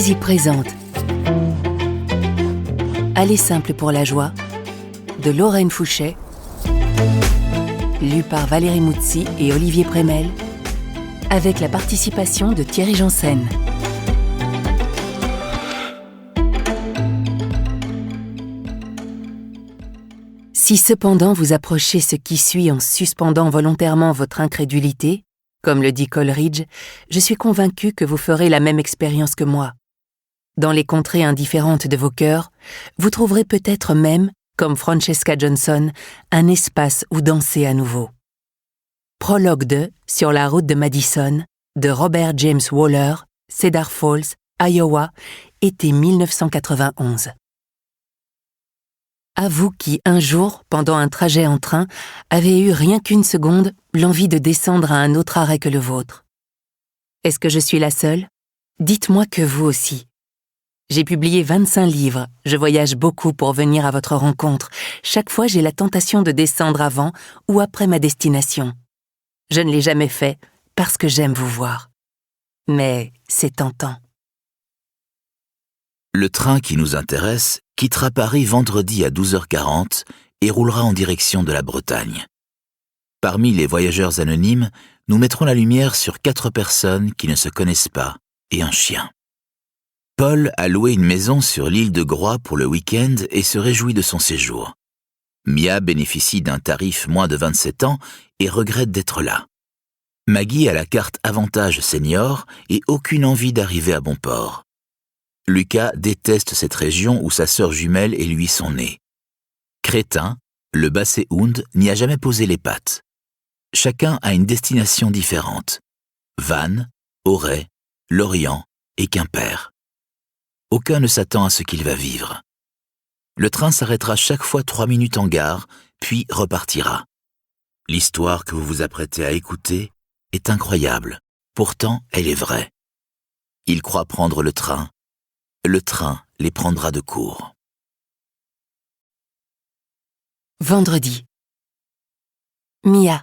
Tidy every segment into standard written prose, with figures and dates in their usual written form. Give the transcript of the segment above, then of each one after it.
Poésie présente Aller simple pour la joie de Lorraine Fouchet, lu par Valérie Moutsi et Olivier Prémel, avec la participation de Thierry Janssen. Si cependant vous approchez ce qui suit en suspendant volontairement votre incrédulité, comme le dit Coleridge, je suis convaincu que vous ferez la même expérience que moi. Dans les contrées indifférentes de vos cœurs, vous trouverez peut-être même, comme Francesca Johnson, un espace où danser à nouveau. Prologue de Sur la route de Madison, de Robert James Waller, Cedar Falls, Iowa, été 1991. À vous qui, un jour, pendant un trajet en train, avez eu rien qu'une seconde l'envie de descendre à un autre arrêt que le vôtre. Est-ce que je suis la seule ? Dites-moi que vous aussi. J'ai publié 25 livres, je voyage beaucoup pour venir à votre rencontre. Chaque fois, j'ai la tentation de descendre avant ou après ma destination. Je ne l'ai jamais fait parce que j'aime vous voir. Mais c'est tentant. Le train qui nous intéresse quittera Paris vendredi à 12h40 et roulera en direction de la Bretagne. Parmi les voyageurs anonymes, nous mettrons la lumière sur 4 personnes qui ne se connaissent pas et un chien. Paul a loué une maison sur l'île de Groix pour le week-end et se réjouit de son séjour. Mia bénéficie d'un tarif moins de 27 ans et regrette d'être là. Maggie a la carte Avantage Senior et aucune envie d'arriver à bon port. Lucas déteste cette région où sa sœur jumelle et lui sont nés. Crétin, le Basséhound, n'y a jamais posé les pattes. Chacun a une destination différente. Vannes, Auray, Lorient et Quimper. Aucun ne s'attend à ce qu'il va vivre. Le train s'arrêtera chaque fois 3 minutes en gare, puis repartira. L'histoire que vous vous apprêtez à écouter est incroyable, pourtant elle est vraie. Ils croient prendre le train les prendra de court. Vendredi. Mia.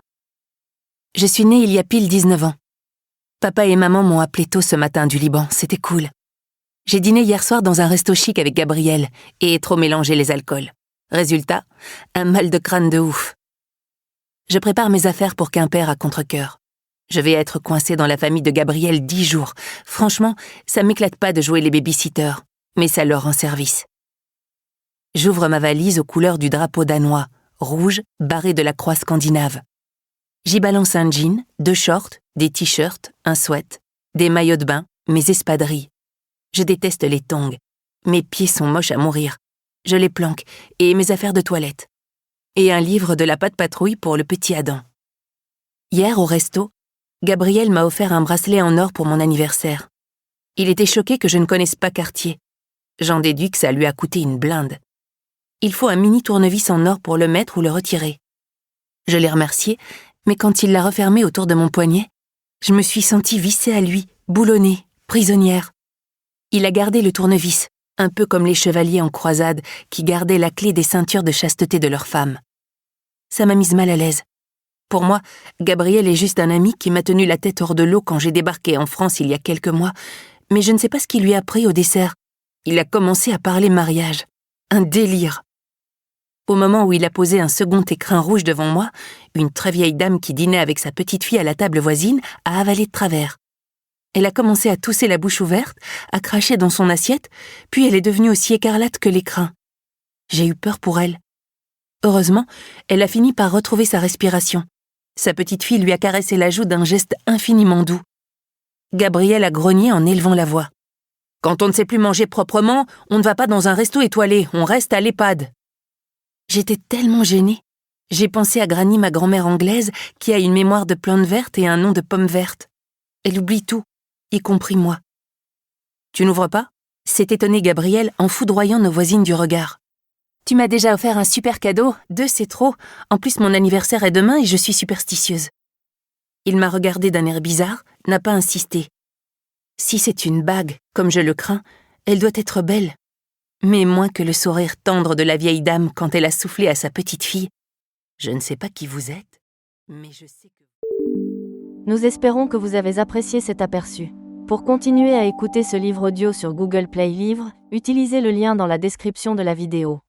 Je suis née il y a pile 19 ans. Papa et maman m'ont appelé tôt ce matin du Liban, c'était cool. J'ai dîné hier soir dans un resto chic avec Gabriel et trop mélangé les alcools. Résultat, un mal de crâne de ouf. Je prépare mes affaires pour Quimper à contre-cœur. Je vais être coincée dans la famille de Gabriel 10 jours. Franchement, ça m'éclate pas de jouer les baby-sitters, mais ça leur rend service. J'ouvre ma valise aux couleurs du drapeau danois, rouge, barré de la croix scandinave. J'y balance un jean, 2 shorts, des t-shirts, un sweat, des maillots de bain, mes espadrilles. Je déteste les tongs. Mes pieds sont moches à mourir. Je les planque, et mes affaires de toilette. Et un livre de la Patte Patrouille pour le petit Adam. Hier, au resto, Gabriel m'a offert un bracelet en or pour mon anniversaire. Il était choqué que je ne connaisse pas Cartier. J'en déduis que ça lui a coûté une blinde. Il faut un mini tournevis en or pour le mettre ou le retirer. Je l'ai remercié, mais quand il l'a refermé autour de mon poignet, je me suis sentie vissée à lui, boulonnée, prisonnière. Il a gardé le tournevis, un peu comme les chevaliers en croisade qui gardaient la clé des ceintures de chasteté de leurs femmes. Ça m'a mise mal à l'aise. Pour moi, Gabriel est juste un ami qui m'a tenu la tête hors de l'eau quand j'ai débarqué en France il y a quelques mois, mais je ne sais pas ce qu'il lui a pris au dessert. Il a commencé à parler mariage. Un délire. Au moment où il a posé un second écrin rouge devant moi, une très vieille dame qui dînait avec sa petite fille à la table voisine a avalé de travers. Elle a commencé à tousser la bouche ouverte, à cracher dans son assiette, puis elle est devenue aussi écarlate que l'écrin. J'ai eu peur pour elle. Heureusement, elle a fini par retrouver sa respiration. Sa petite fille lui a caressé la joue d'un geste infiniment doux. Gabriel a grogné en élevant la voix. « Quand on ne sait plus manger proprement, on ne va pas dans un resto étoilé, on reste à l'EHPAD. » J'étais tellement gênée. J'ai pensé à Granny, ma grand-mère anglaise, qui a une mémoire de plantes vertes et un nom de pommes vertes. Elle oublie tout, y compris moi. « Tu n'ouvres pas ?» s'est étonné Gabriel en foudroyant nos voisines du regard. « Tu m'as déjà offert un super cadeau, 2 c'est trop. En plus, mon anniversaire est demain et je suis superstitieuse. » Il m'a regardé d'un air bizarre, n'a pas insisté. Si c'est une bague, comme je le crains, elle doit être belle. Mais moins que le sourire tendre de la vieille dame quand elle a soufflé à sa petite fille. Je ne sais pas qui vous êtes, mais je sais que... Nous espérons que vous avez apprécié cet aperçu. Pour continuer à écouter ce livre audio sur Google Play Livres, utilisez le lien dans la description de la vidéo.